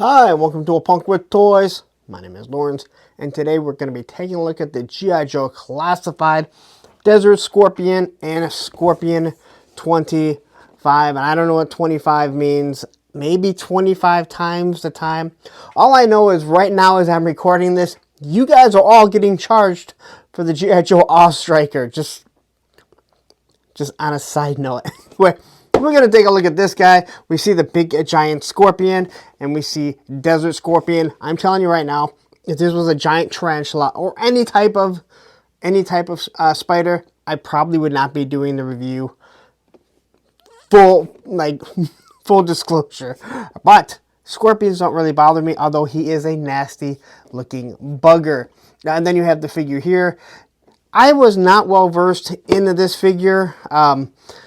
Hi, welcome to A Punk with Toys. My name is Lawrence, and today we're going to be taking a look at the G.I. Joe Classified Desert Scorpion and Scorpion-25. And I don't know what 25 means. Maybe 25 times the time. All I know is right now as I'm recording this, you guys are all getting charged for the G.I. Joe All-Striker. Just on a side note. We're going to take a look at this guy. We see the big giant scorpion, and we see Desert Scorpion. I'm telling you right now, if this was a giant tarantula or any type of spider, I probably would not be doing the review. Full disclosure. But scorpions don't really bother me, although he is a nasty looking bugger. And then you have the figure here. I was not well versed into this figure,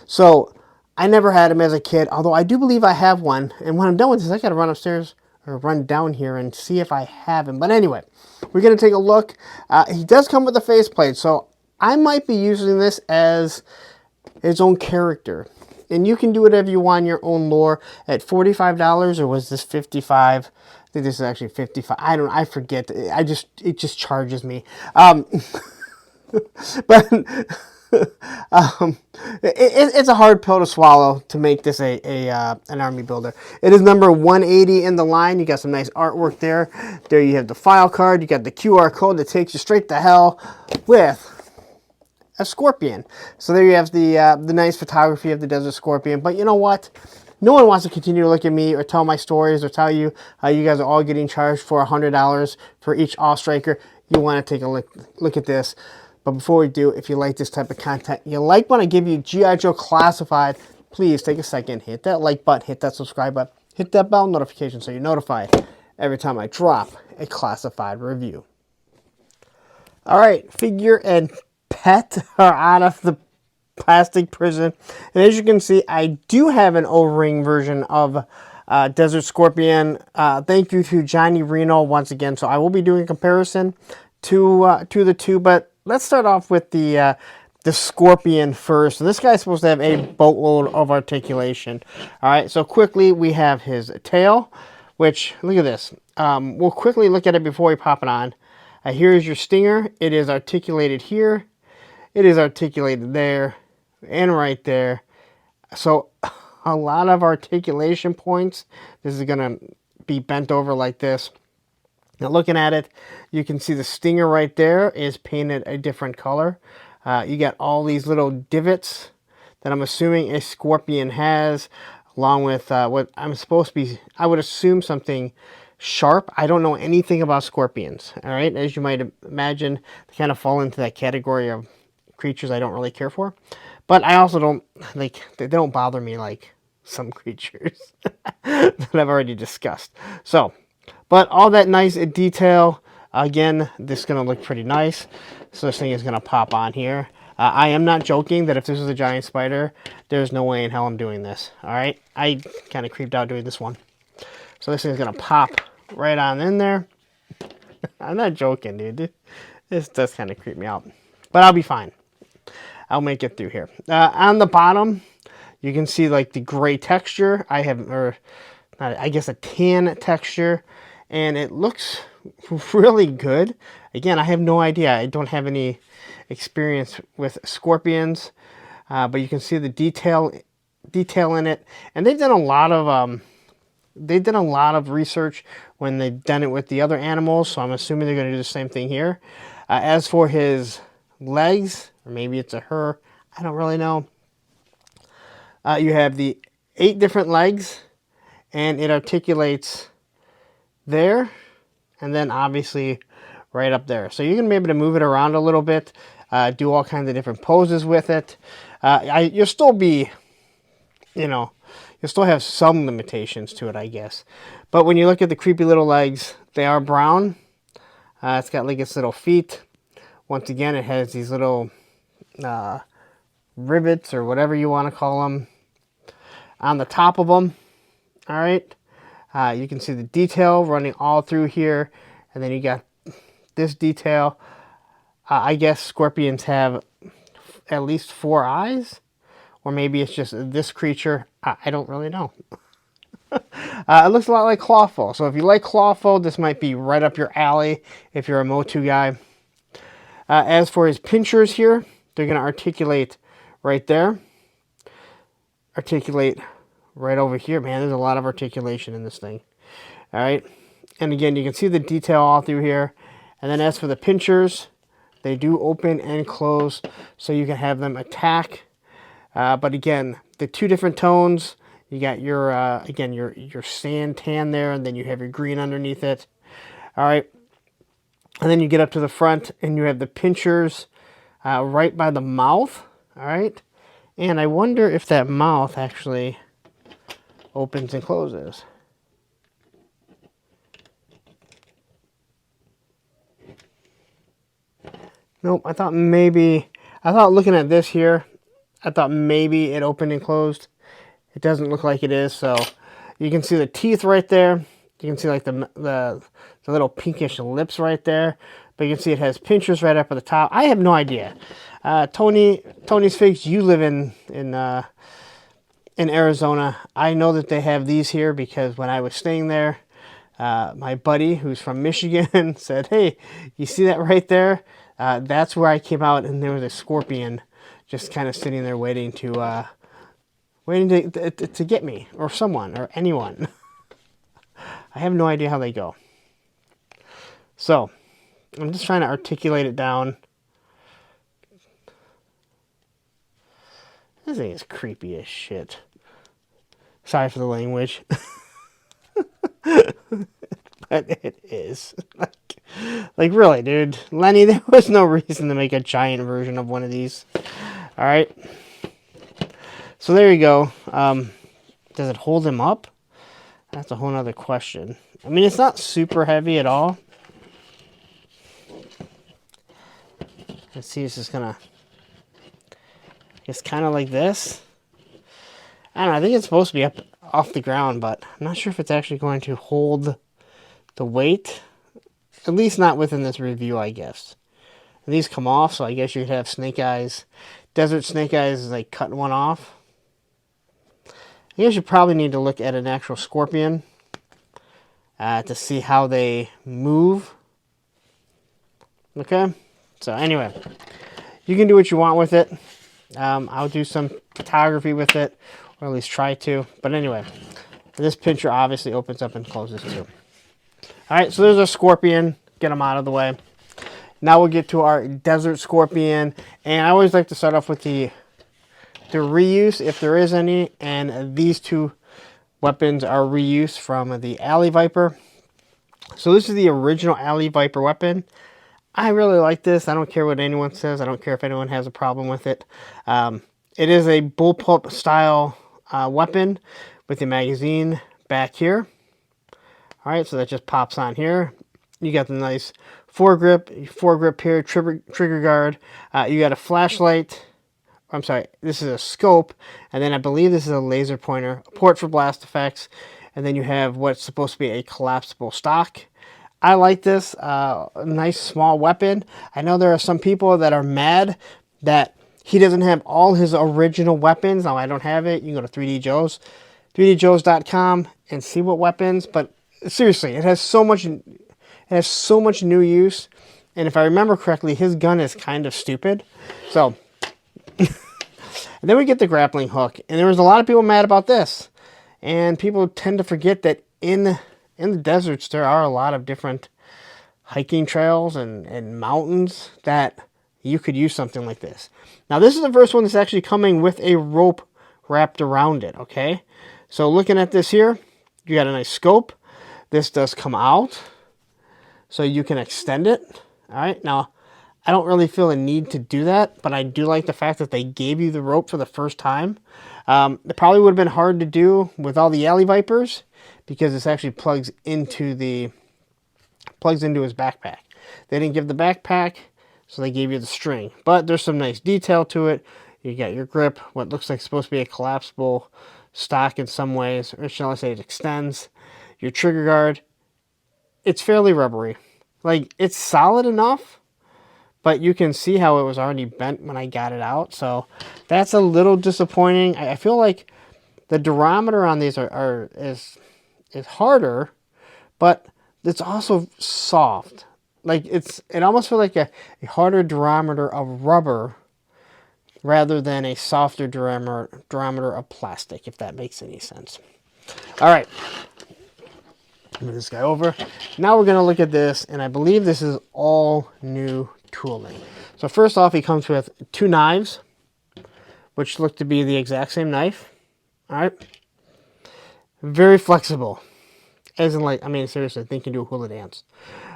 so I never had him as a kid, although I do believe I have one. And when I'm done with this, I got to run upstairs or run down here and see if I have him. But anyway, we're going to take a look. He does come with a faceplate, so I might be using this as his own character. And you can do whatever you want in your own lore at $45, or was this $55? I think this is actually $55. I forget. It just charges me. But it's a hard pill to swallow to make this an army builder. It is number 180 in the line. You got some nice artwork there. There you have the file card. You got the QR code that takes you straight to hell with a scorpion. So there you have the nice photography of the Desert Scorpion. But you know what? No one wants to continue to look at me or tell my stories or tell you how you guys are all getting charged for $100 for each All-Striker. You want to take a look at this. But before we do, if you like this type of content, you like when I give you G.I. Joe Classified, please take a second, hit that like button, hit that subscribe button, hit that bell notification so you're notified every time I drop a classified review. All right, figure and pet are out of the plastic prison. And as you can see, I do have an O-ring version of Desert Scorpion. Thank you to Johnny Reno once again. So I will be doing a comparison to the two, but let's start off with the Scorpion first. And this guy's supposed to have a boatload of articulation. All right, so quickly we have his tail, which, look at this. We'll quickly look at it before we pop it on. Here's your stinger. It is articulated here. It is articulated there and right there. So a lot of articulation points. This is going to be bent over like this. Now looking at it, you can see the stinger right there is painted a different color. You got all these little divots that I'm assuming a scorpion has, along with what I'm supposed to be, I would assume something sharp. I don't know anything about scorpions, all right? As you might imagine, they kind of fall into that category of creatures I don't really care for. But I also don't, they don't bother me like some creatures that I've already discussed. So, but all that nice detail, again, this is going to look pretty nice. So this thing is going to pop on here. I am not joking that if this was a giant spider, there's no way in hell I'm doing this. All right? I kind of creeped out doing this one. So this thing is going to pop right on in there. I'm not joking, dude. This does kind of creep me out. But I'll be fine. I'll make it through here. On the bottom, you can see like the gray texture. I have, or I guess a tan texture. And it looks really good. Again, I have no idea. I don't have any experience with scorpions, but you can see the detail in it. And they've done a lot of research when they've done it with the other animals. So I'm assuming they're going to do the same thing here. As for his legs, or maybe it's a her, I don't really know. You have the 8 different legs, and it articulates there, and then obviously right up there. So you're going to be able to move it around a little bit, do all kinds of different poses with it. You'll still be, you'll still have some limitations to it, I guess. But when you look at the creepy little legs, they are brown. It's got like its little feet. Once again, it has these little rivets or whatever you want to call them on the top of them. All right. You can see the detail running all through here, and then you got this detail. I guess scorpions have at least 4 eyes, or maybe it's just this creature. I don't really know. It looks a lot like Clawful. So if you like Clawful, this might be right up your alley if you're a Motu guy. As for his pinchers here, they're going to articulate right there. Articulate right over here. Man, there's a lot of articulation in this thing. All right. And again, you can see the detail all through here. And then as for the pinchers, they do open and close so you can have them attack. But again, the two different tones, you got your, again, your sand tan there, and then you have your green underneath it. All right. And then you get up to the front, and you have the pinchers right by the mouth. All right. And I wonder if that mouth actually opens and closes. Nope, I thought looking at this here, I thought maybe it opened and closed. It doesn't look like it is, so you can see the teeth right there. You can see like the little pinkish lips right there. But you can see it has pinchers right up at the top. I have no idea. Tony's Figs, you live in Arizona. I know that they have these here because when I was staying there, my buddy who's from Michigan said, "Hey, you see that right there? That's where I came out, and there was a scorpion just kind of sitting there waiting to get me, or someone, or anyone." I have no idea how they go. So, I'm just trying to articulate it down. This thing is creepy as shit. Sorry for the language. But it is. Like really, dude. Lenny, there was no reason to make a giant version of one of these. Alright. So there you go. Does it hold him up? That's a whole nother question. I mean, it's not super heavy at all. Let's see, it's just gonna... It's kind of like this. I don't know, I think it's supposed to be up off the ground, but I'm not sure if it's actually going to hold the weight. At least not within this review, I guess. And these come off, so I guess you could have snake eyes. Desert snake eyes is like cutting one off. I guess you probably need to look at an actual scorpion to see how they move. Okay? So anyway, you can do what you want with it. I'll do some photography with it, or at least try to. But anyway, this pincher obviously opens up and closes too. Alright, so there's our scorpion. Get them out of the way. Now we'll get to our desert scorpion. And I always like to start off with the reuse, if there is any. And these two weapons are reuse from the Alley Viper. So this is the original Alley Viper weapon. I really like this. I don't care what anyone says. I don't care if anyone has a problem with it. It is a bullpup style weapon with the magazine back here. Alright, so that just pops on here. You got the nice foregrip here, trigger guard. You got a flashlight. I'm sorry, this is a scope. And then I believe this is a laser pointer, a port for blast effects. And then you have what's supposed to be a collapsible stock. I like this. A nice small weapon. I know there are some people that are mad that he doesn't have all his original weapons. Now, I don't have it. You can go to 3D Joe's, 3djoes.com and see what weapons. But seriously, it has so much new use. And if I remember correctly, his gun is kind of stupid. So, and then we get the grappling hook. And there was a lot of people mad about this. And people tend to forget that in the deserts, there are a lot of different hiking trails and mountains that you could use something like this. Now, this is the first one that's actually coming with a rope wrapped around it, okay? So looking at this here, you got a nice scope. This does come out, so you can extend it. All right, now, I don't really feel a need to do that, but I do like the fact that they gave you the rope for the first time. It probably would have been hard to do with all the Alley Vipers, because this actually plugs into his backpack. They didn't give the backpack, so they gave you the string. But there's some nice detail to it. You got your grip, what looks like supposed to be a collapsible stock in some ways, or shall I say it extends. Your trigger guard, it's fairly rubbery. Like, it's solid enough, but you can see how it was already bent when I got it out. So that's a little disappointing. I feel like the durometer on these is is harder, but it's also soft. Like it almost feels like a harder durometer of rubber rather than a softer durometer of plastic, if that makes any sense. All right, move this guy over. Now we're going to look at this, and I believe this is all new tooling. So first off, he comes with 2 knives, which look to be the exact same knife. All right, very flexible, as in like, I mean, seriously, they can do a hula dance.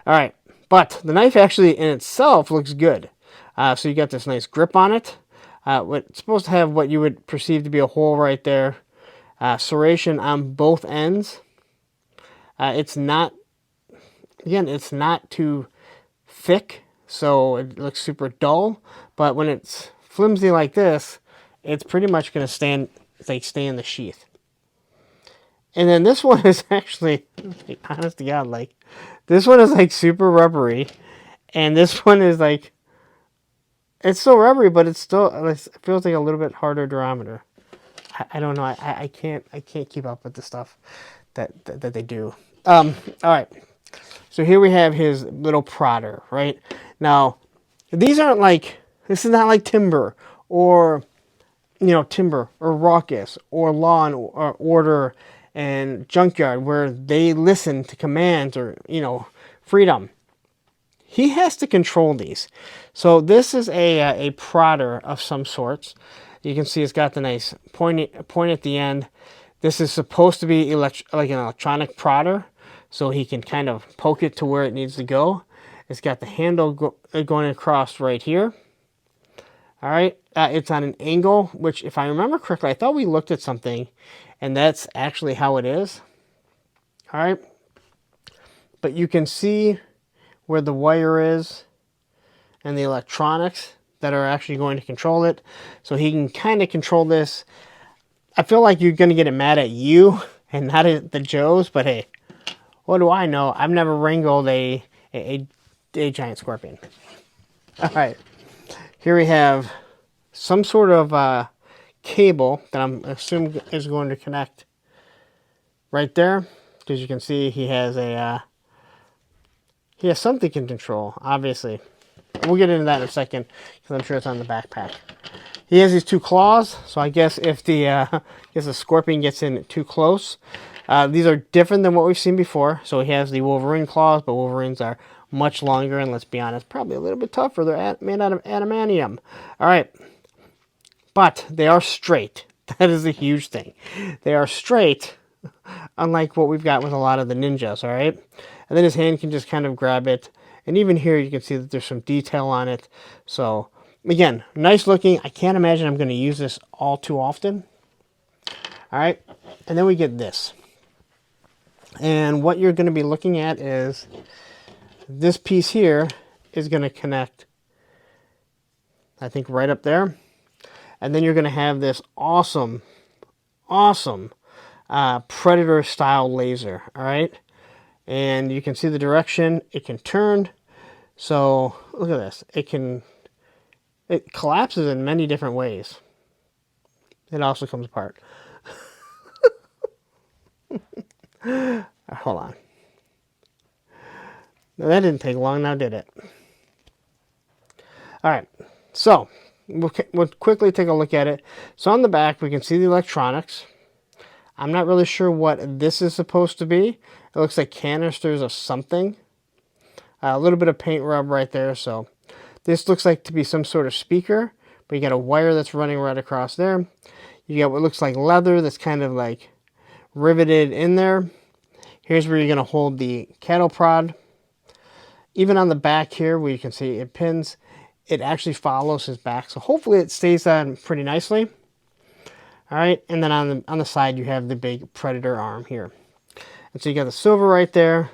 All right, but the knife actually in itself looks good. So you got this nice grip on it. It's supposed to have what you would perceive to be a hole right there. Serration on both ends. It's not too thick, so it looks super dull. But when it's flimsy like this, it's pretty much going to stay in the sheath. And then this one is actually, honest to God, like, this one is like super rubbery. And this one is like, it's still rubbery, but it feels like a little bit harder durometer. I don't know. I can't keep up with the stuff that they do. All right. So here we have his little prodder, right? Now, this is not like Timber or, Timber or Raucous or Law and Order and Junkyard, where they listen to commands or, freedom. He has to control these. So this is a prodder of some sorts. You can see it's got the nice point at the end. This is supposed to be like an electronic prodder, so he can kind of poke it to where it needs to go. It's got the handle going across right here. All right, it's on an angle, which if I remember correctly, I thought we looked at something, and that's actually how it is. All right, but you can see where the wire is and the electronics that are actually going to control it. So he can kind of control this. I feel like you're going to get it mad at you and not at the Joes, but hey, what do I know? I've never wrangled a giant scorpion. All right, here we have some sort of cable that I'm assuming is going to connect right there, because you can see he has something he can control, obviously. We'll get into that in a second, because I'm sure it's on the backpack. He has these 2 claws, so I guess if the scorpion gets in too close, these are different than what we've seen before. So he has the Wolverine claws, but Wolverines are much longer, and let's be honest, probably a little bit tougher. They're made out of adamantium. All right, but they are straight. That is a huge thing. They are straight, unlike what we've got with a lot of the ninjas, all right? And then his hand can just kind of grab it. And even here you can see that there's some detail on it. So, again, nice looking. I can't imagine I'm going to use this all too often. All right, and then we get this. And what you're going to be looking at is this piece here is going to connect, I think, right up there. And then you're going to have this awesome Predator-style laser, all right? And you can see the direction. It can turn. So look at this. It collapses in many different ways. It also comes apart. Hold on. Now, that didn't take long now, did it? All right. So we'll quickly take a look at it. So on the back, we can see the electronics. I'm not really sure what this is supposed to be. It looks like canisters of something. A little bit of paint rub right there. So this looks like to be some sort of speaker, but you got a wire that's running right across there. You got what looks like leather that's kind of like riveted in there. Here's where you're going to hold the cattle prod. Even on the back here where you can see it pins, it actually follows his back. So hopefully it stays on pretty nicely. All right, and then on the side you have the big Predator arm here. And so you got the silver right there.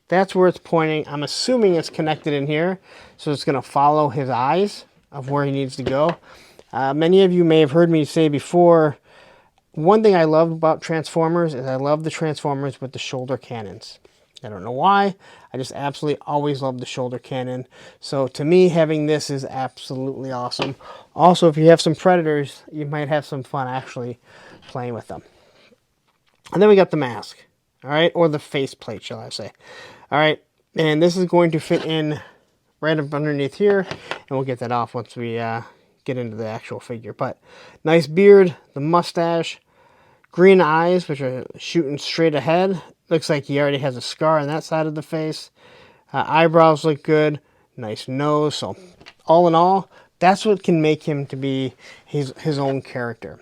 That's where it's pointing. I'm assuming it's connected in here. So it's going to follow his eyes of where he needs to go. Many of you may have heard me say before, one thing I love about Transformers is I love the Transformers with the shoulder cannons. I don't know why. I just absolutely always love the shoulder cannon. So to me, having this is absolutely awesome. Also, if you have some Predators, you might have some fun actually playing with them. And then we got the mask. All right, or the face plate, shall I say. All right, and this is going to fit in right up underneath here, and we'll get that off once we get into the actual figure. But nice beard, the mustache, green eyes, which are shooting straight ahead. Looks like he already has a scar on that side of the face. Eyebrows look good, nice nose. So all in all, that's what can make him to be his own character.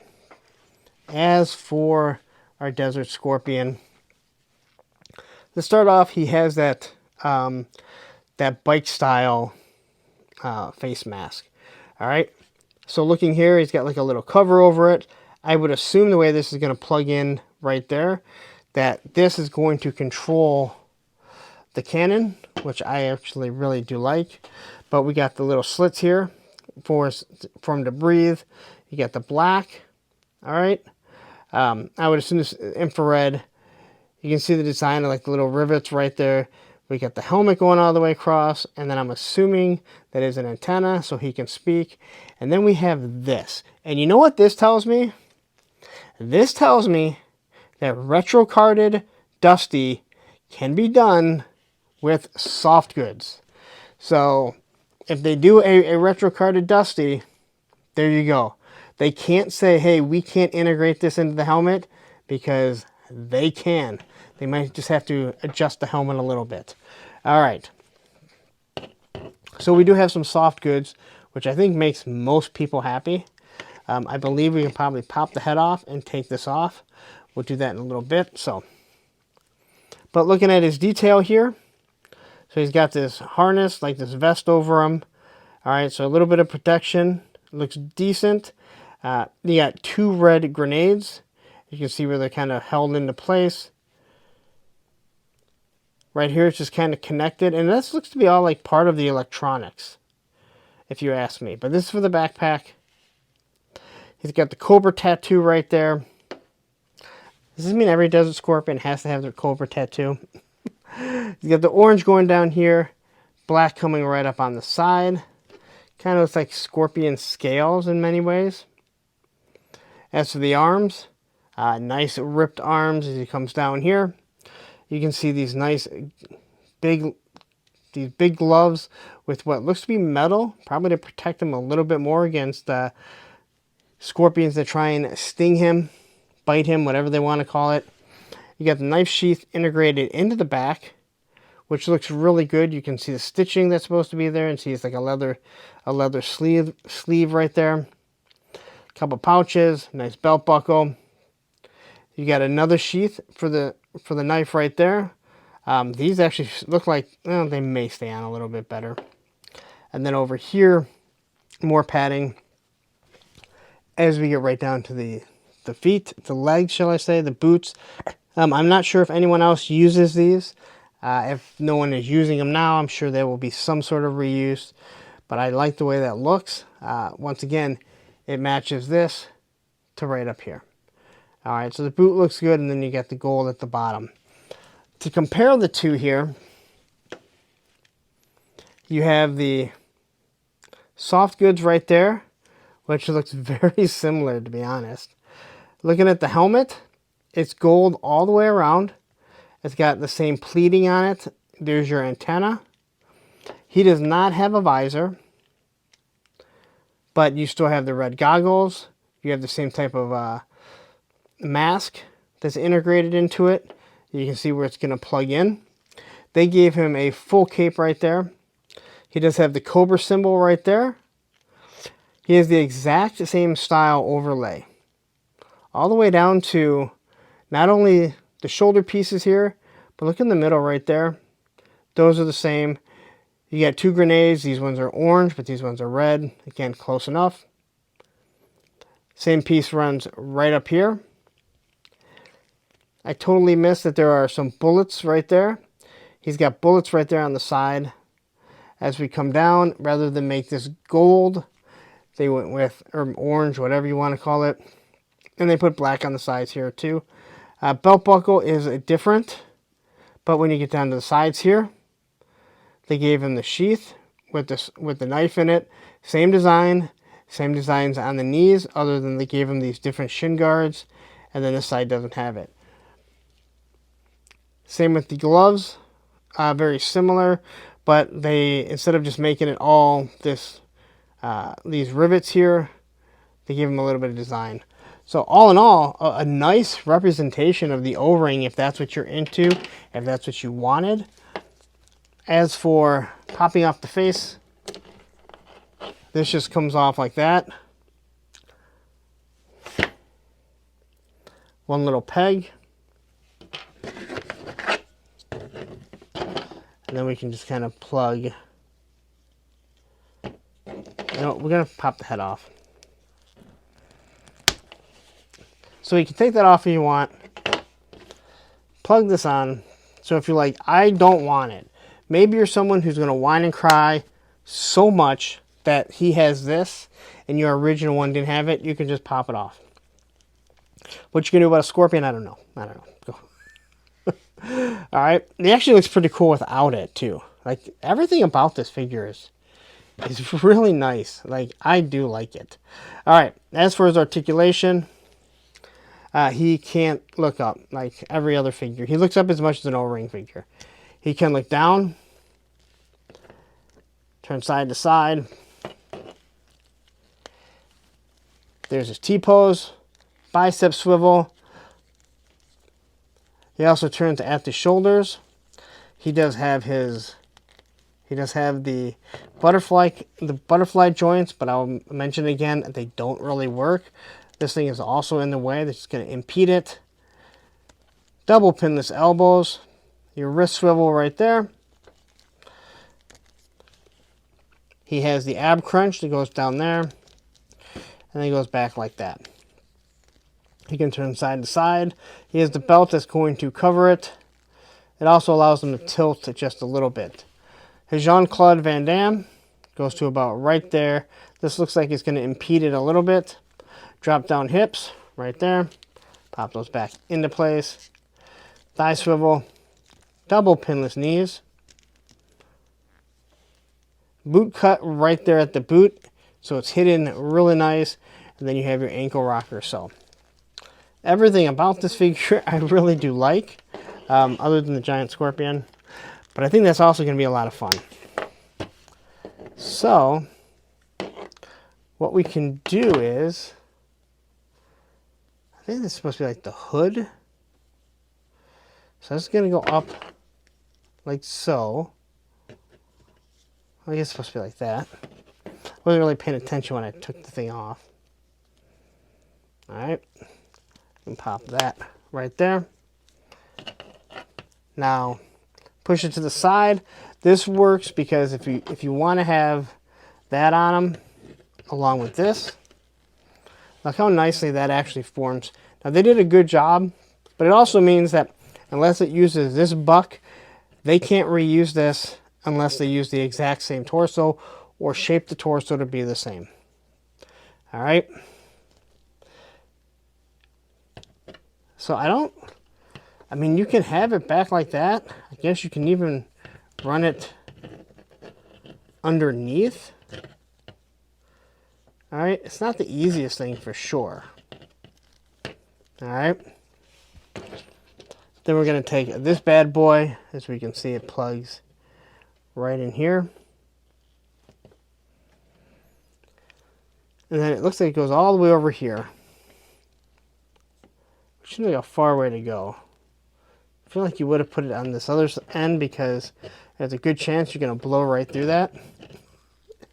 As for our Desert Scorpion, to start off, he has that that bike style face mask. All right, so looking here, he's got like a little cover over it. I would assume the way this is going to plug in right there, that this is going to control the cannon, which I actually really do like. But we got the little slits here for him to breathe. You got the black. All right, I would assume this is infrared. You can see the design of like the little rivets right there. We got the helmet going all the way across, and then I'm assuming that is an antenna so he can speak. And then we have this. And you know what this tells me? This tells me that retro-carded Dusty can be done with soft goods. So if they do a retro-carded Dusty, there you go. They can't say, hey, we can't integrate this into the helmet, because they can. They might just have to adjust the helmet a little bit. All right. So we do have some soft goods, which I think makes most people happy. I believe we can probably pop the head off and take this off. We'll do that in a little bit. But looking at his detail here, so he's got this harness, like this vest over him. All right, so a little bit of protection. Looks decent. You got 2 red grenades. You can see where they're kind of held into place. Right here, it's just kind of connected. And this looks to be all like part of the electronics, if you ask me. But this is for the backpack. He's got the Cobra tattoo right there. Does this mean every Desert Scorpion has to have their Cobra tattoo? He's got the orange going down here. Black coming right up on the side. Kind of looks like scorpion scales in many ways. As for the arms, nice ripped arms as he comes down here. You can see these nice big gloves with what looks to be metal, probably to protect him a little bit more against scorpions that try and sting him, bite him, whatever they want to call it. You got the knife sheath integrated into the back, which looks really good. You can see the stitching that's supposed to be there, and see it's like a leather sleeve right there. A couple pouches, nice belt buckle. You got another sheath for the knife right there. These actually look like, well, they may stay on a little bit better. And then over here, more padding. As we get right down to the feet, the legs, shall I say, the boots. I'm not sure if anyone else uses these. If no one is using them now, I'm sure there will be some sort of reuse. But I like the way that looks. Once again, it matches this to right up here. All right, so the boot looks good, and then you get the gold at the bottom. To compare the two here, you have the soft goods right there, which looks very similar, to be honest. Looking at the helmet, it's gold all the way around. It's got the same pleating on it. There's your antenna. He does not have a visor, but you still have the red goggles. You have the same type of mask that's integrated into it. You can see where it's going to plug in. They gave him a full cape right there. He does have the Cobra symbol right there. He has the exact same style overlay, all the way down to not only the shoulder pieces here, but look in the middle right there. Those are the same. You got 2 grenades. These ones are orange, but these ones are red. Again, close enough. Same piece runs right up here. I totally missed that there are some bullets right there. He's got bullets right there on the side. As we come down, rather than make this gold, they went with or orange, whatever you want to call it. And they put black on the sides here too. Belt buckle is different, but when you get down to the sides here, they gave him the sheath with the knife in it. Same design, same designs on the knees, other than they gave him these different shin guards, and then this side doesn't have it. Same with the gloves, very similar, but they, instead of just making it all this, these rivets here, they give them a little bit of design. So all in all, a nice representation of the O-ring if that's what you're into, if that's what you wanted. As for popping off the face, this just comes off like that. One little peg. And then we can just kind of plug. You know, we're going to pop the head off. So you can take that off if you want. Plug this on. So if you're like, I don't want it. Maybe you're someone who's going to whine and cry so much that he has this and your original one didn't have it. You can just pop it off. What you can do about a Scorpion, I don't know. Go. All right. It actually looks pretty cool without it too. Like everything about this figure is really nice. Like I do like it. All right. As for his articulation, he can't look up like every other figure. He looks up as much as an O-ring figure. He can look down, turn side to side. There's his T-pose, bicep swivel. He also turns at the shoulders. He does have his, the butterfly joints, but I'll mention again, they don't really work. This thing is also in the way. That's going to impede it. Double pinless elbows. Your wrist swivel right there. He has the ab crunch that goes down there. And then he goes back like that. He can turn side to side. He has the belt that's going to cover it. It also allows him to tilt it just a little bit. His Jean-Claude Van Damme goes to about right there. This looks like it's going to impede it a little bit. Drop down hips right there. Pop those back into place. Thigh swivel. Double pinless knees. Boot cut right there at the boot. So it's hidden really nice. And then you have your ankle rocker. So everything about this figure I really do like. Other than the giant scorpion. But I think that's also going to be a lot of fun. So what we can do is, I think this is supposed to be like the hood. So it's going to go up like so. I guess it's supposed to be like that. I wasn't really paying attention when I took the thing off. Alright. And pop that right there. Now, push it to the side. This works because if you want to have that on them, along with this, look how nicely that actually forms. Now they did a good job, but it also means that unless it uses this buck, they can't reuse this unless they use the exact same torso or shape the torso to be the same. All right. So I mean, you can have it back like that. I guess you can even run it underneath. All right, it's not the easiest thing for sure. All right. Then we're going to take this bad boy. As we can see, it plugs right in here. And then it looks like it goes all the way over here. Which seems like a far way to go. I feel like you would have put it on this other end because there's a good chance you're going to blow right through that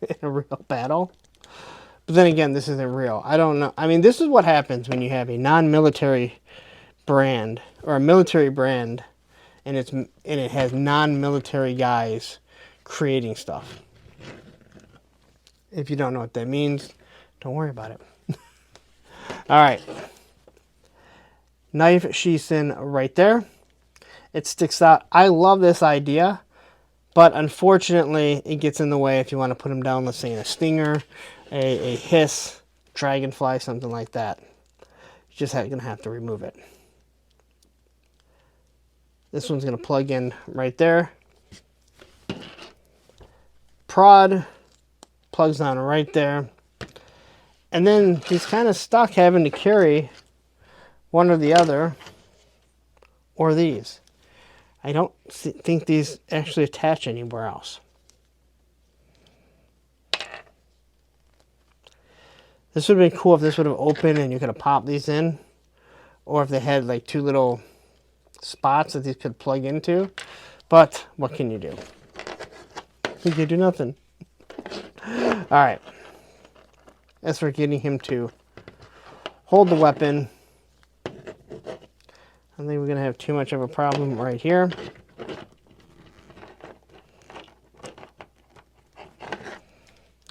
in a real battle. But then again, this isn't real. I don't know. I mean, this is what happens when you have a non-military brand or a military brand and it has non-military guys creating stuff. If you don't know what that means, don't worry about it. All right. Knife sheaths in right there. It sticks out. I love this idea, but unfortunately it gets in the way if you want to put them down, let's say in a Stinger, a Hiss, Dragonfly, something like that. You're just going to have to remove it. This one's going to plug in right there. Prod plugs on right there. And then he's kind of stuck having to carry one or the other, or these. I don't think these actually attach anywhere else. This would have been cool if this would have opened and you could have popped these in. Or if they had like 2 little spots that these could plug into. But what can you do? You can do nothing. Alright. As for getting him to hold the weapon, I don't think we're going to have too much of a problem right here.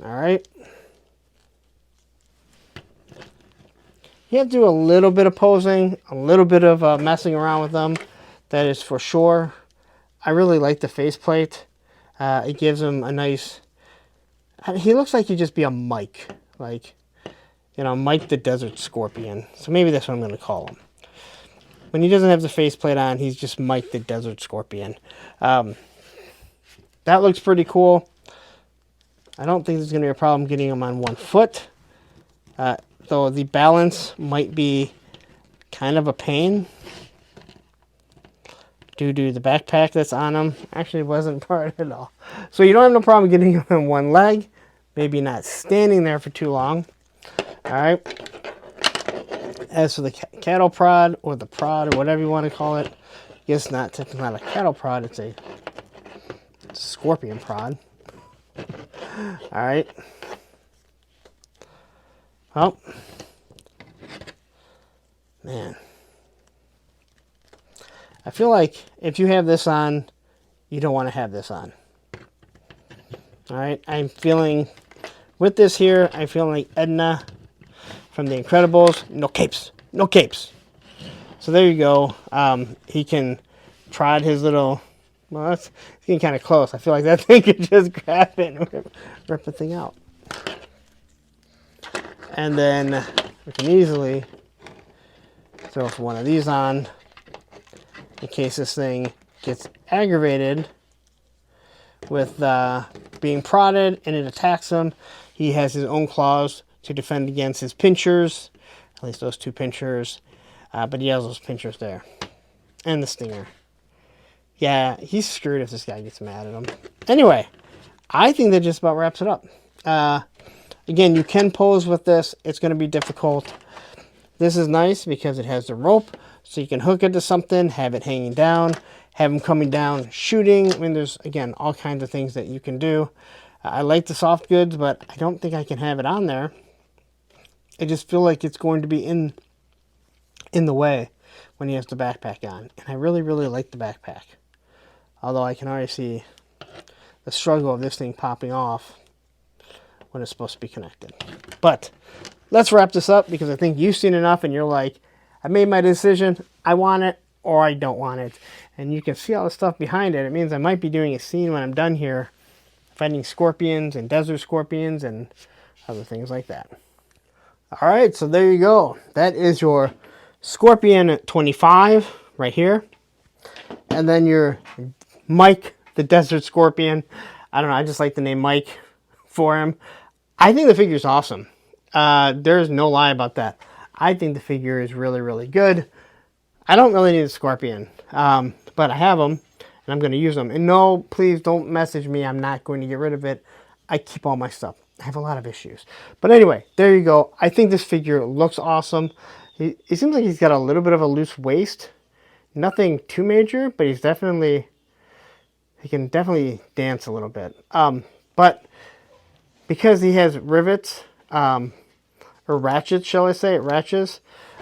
Alright. You have to do a little bit of posing, a little bit of messing around with them. That is for sure. I really like the faceplate. It gives him a nice... He looks like he'd just be a Mike. Like, you know, Mike the Desert Scorpion. So maybe that's what I'm going to call him. When he doesn't have the faceplate on, he's just Mike the Desert Scorpion. That looks pretty cool. I don't think there's going to be a problem getting him on 1 foot. Though the balance might be kind of a pain due to the backpack that's on him. Actually, wasn't part at all. So you don't have no problem getting him on 1 leg. Maybe not standing there for too long. All right. As for the cattle prod or the prod or whatever you want to call it, I guess technically not a cattle prod. It's a scorpion prod. All right. Oh, man. I feel like if you have this on, you don't want to have this on. All right, I'm feeling, with this here, I'm feeling like Edna from The Incredibles. No capes, no capes. So there you go. He can trot his little, well, that's getting kind of close. I feel like that thing could just grab it and rip the thing out. And then we can easily throw one of these on in case this thing gets aggravated with being prodded and it attacks him. He has his own claws to defend against his pinchers, at least those 2 pinchers. But he has those pinchers there. And the stinger. Yeah, he's screwed if this guy gets mad at him. Anyway, I think that just about wraps it up. Again, you can pose with this. It's going to be difficult. This is nice because it has the rope, so you can hook it to something, have it hanging down, have him coming down, shooting. I mean, there's, again, all kinds of things that you can do. I like the soft goods, but I don't think I can have it on there. I just feel like it's going to be in the way when he has the backpack on. And I really, really like the backpack. Although I can already see the struggle of this thing popping off when it's supposed to be connected. But let's wrap this up because I think you've seen enough and you're like, I made my decision. I want it or I don't want it. And you can see all the stuff behind it. It means I might be doing a scene when I'm done here fighting scorpions and desert scorpions and other things like that. All right, so there you go. That is your Scorpion-25 right here. And then your Mike the Desert Scorpion. I don't know, I just like the name Mike for him. I think the figure is awesome. There's no lie about that. I think the figure is really, really good. I don't really need a Scorpion, but I have them, and I'm going to use them. And no, please don't message me. I'm not going to get rid of it. I keep all my stuff. I have a lot of issues. But anyway, there you go. I think this figure looks awesome. He seems like he's got a little bit of a loose waist. Nothing too major, but he can definitely dance a little bit. But because he has rivets, or ratchets, shall I say, ratchets,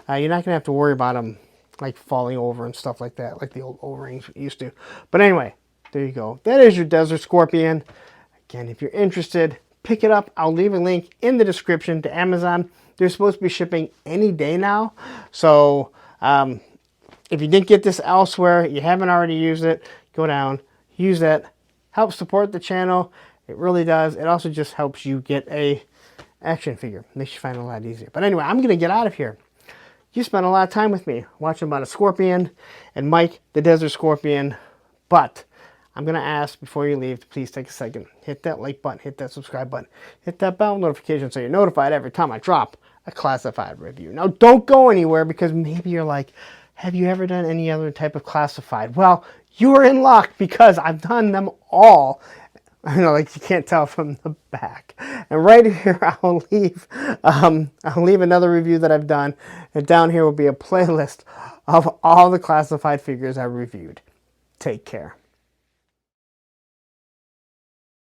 you're not going to have to worry about him like falling over and stuff like that, like the old O-rings used to. But anyway, there you go. That is your Desert Scorpion. Again, if you're interested, pick it up. I'll leave a link in the description to Amazon. They're supposed to be shipping any day now. So if you didn't get this elsewhere, you haven't already used it, go down, use that. Help support the channel. It really does. It also just helps you get a action figure. Makes you find it a lot easier. But anyway, I'm going to get out of here. You spent a lot of time with me watching about a Scorpion and Mike the Desert Scorpion. But I'm going to ask before you leave to please take a second. Hit that like button. Hit that subscribe button. Hit that bell notification so you're notified every time I drop a classified review. Now, don't go anywhere because maybe you're like, have you ever done any other type of classified? Well, you're in luck because I've done them all. I know, like you can't tell from the back. And right here, I'll leave another review that I've done. And down here will be a playlist of all the classified figures I reviewed. Take care.